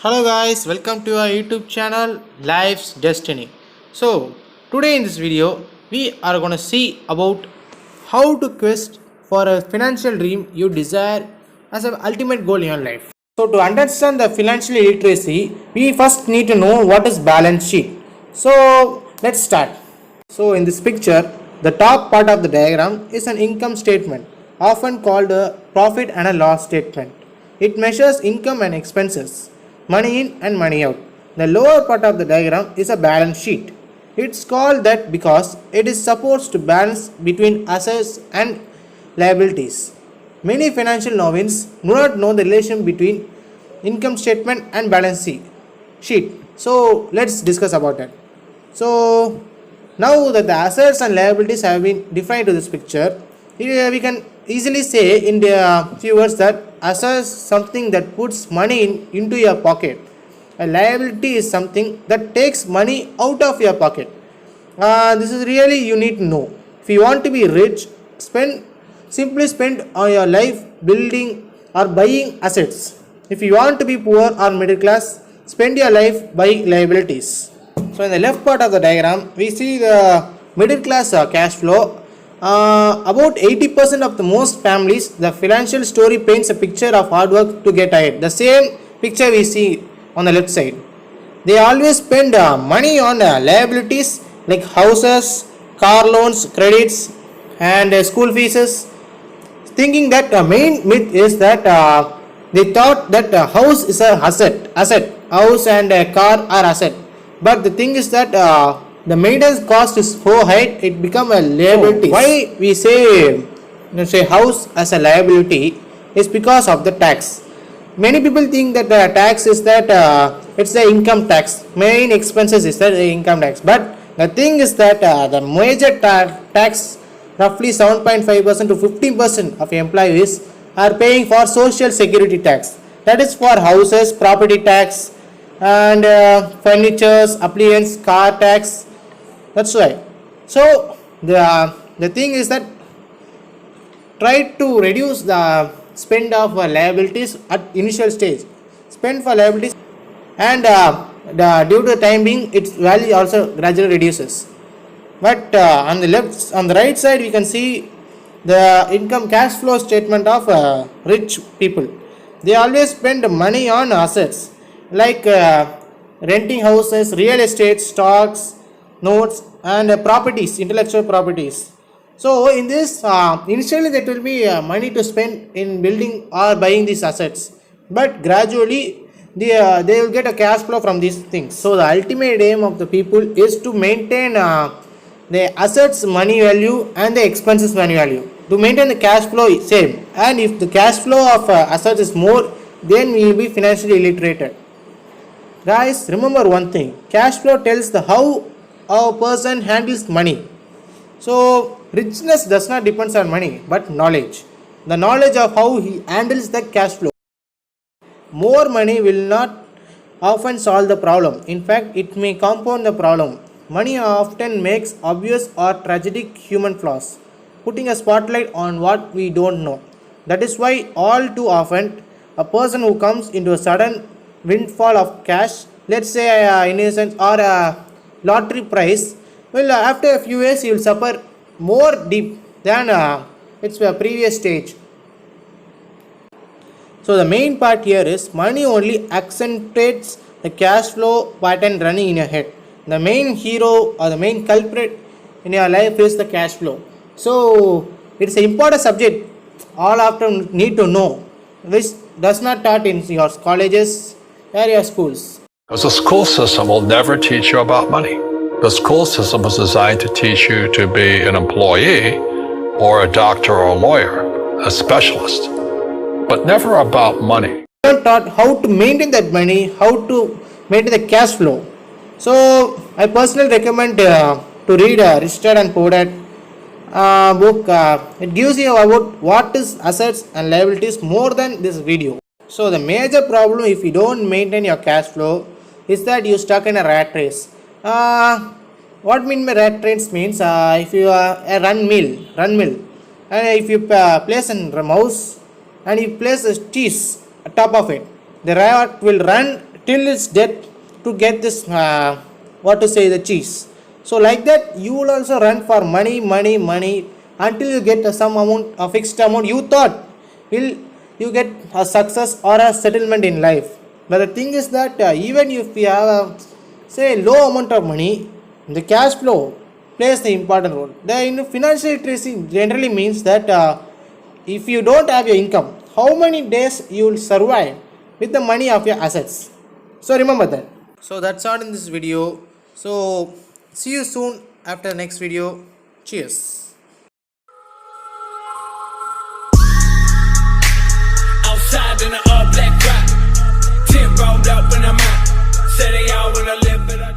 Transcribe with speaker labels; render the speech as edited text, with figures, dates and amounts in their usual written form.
Speaker 1: Hello guys, welcome to our YouTube channel Life's Destiny. So today in this video we are going to see about how to quest for a financial dream you desire as an ultimate goal in your life. So to understand the financial literacy, we first need to know what is balance sheet. So let's start. So in this picture, the top part of the diagram is an income statement, often called a profit and a loss statement. It measures income and expenses, money in and money out. The lower part of the diagram is a balance sheet. It's called that because it is supposed to balance between assets and liabilities. Many financial novices do not know the relation between income statement and balance sheet. So let's discuss about that. So now that the assets and liabilities have been defined to this picture, we can easily say in the few words that assets is something that puts money into your pocket. A liability is something that takes money out of your pocket. This is really you need to know. If you want to be rich, simply spend on your life building or buying assets. If you want to be poor or middle class, spend your life buying liabilities. So in the left part of the diagram, we see the middle class cash flow. About 80% of the most families, the financial story paints a picture of hard work to get ahead. The same picture we see on the left side. They always spend money on liabilities like houses, car loans, credits, and school fees. Thinking that the main myth is that they thought that a house is a asset. House and a car are asset. But the thing is that the maintenance cost is so high, it become a liability. Why we say house as a liability is because of the tax. Many people think that the tax is that it's the income tax. Main expenses is the income tax. But the thing is that the major tax, roughly 7.5% to 15% of employees are paying for social security tax. That is for houses, property tax, and furnitures, appliance, car tax. That's why. So the thing is that try to reduce the spend of liabilities at initial stage. Spend for liabilities, and due to the time being, its value also gradually reduces. But on the right side, we can see the income cash flow statement of rich people. They always spend money on assets like renting houses, real estate, stocks, notes, and properties, intellectual properties. So in this, initially there will be money to spend in building or buying these assets, but gradually they will get a cash flow from these things. So the ultimate aim of the people is to maintain the assets money value and the expenses money value. To maintain the cash flow same, and if the cash flow of assets is more, then we will be financially illiterate. Guys, remember one thing, cash flow tells the how a person handles money. So richness does not depend on money but knowledge. The knowledge of how he handles the cash flow. More money will not often solve the problem. In fact, it may compound the problem. Money often makes obvious or tragic human flaws, putting a spotlight on what we don't know. That is why all too often a person who comes into a sudden windfall of cash, let's say innocence or a lottery prize, well, after a few years you will suffer more deep than its previous stage. So the main part here is money only accentuates the cash flow pattern running in your head. The main hero or the main culprit in your life is the cash flow. So it's an important subject all often need to know, which does not taught in your colleges or your schools.
Speaker 2: Because the school system will never teach you about money. The school system was designed to teach you to be an employee or a doctor or a lawyer, a specialist, but never about money.
Speaker 1: You are taught how to maintain that money, how to maintain the cash flow. So I personally recommend to read Rich Dad and Poor Dad book. It gives you about what is assets and liabilities more than this video. So the major problem if you don't maintain your cash flow is that you stuck in a rat race. What mean by rat race means if you a run mill, and if you place a mouse and you place a cheese at top of it, the rat will run till its death to get this what to say the cheese. So like that you will also run for money until you get some amount, a fixed amount you thought will you get a success or a settlement in life. But the thing is that even if you have a say low amount of money, the cash flow plays the important role. The in financial literacy generally means that if you don't have your income, how many days you will survive with the money of your assets. So remember that. So that's all in this video. So see you soon after the next video. Cheers.
Speaker 3: Outside in a all black rock, 10 rolled up when I'm out. Say they all wanna live, but I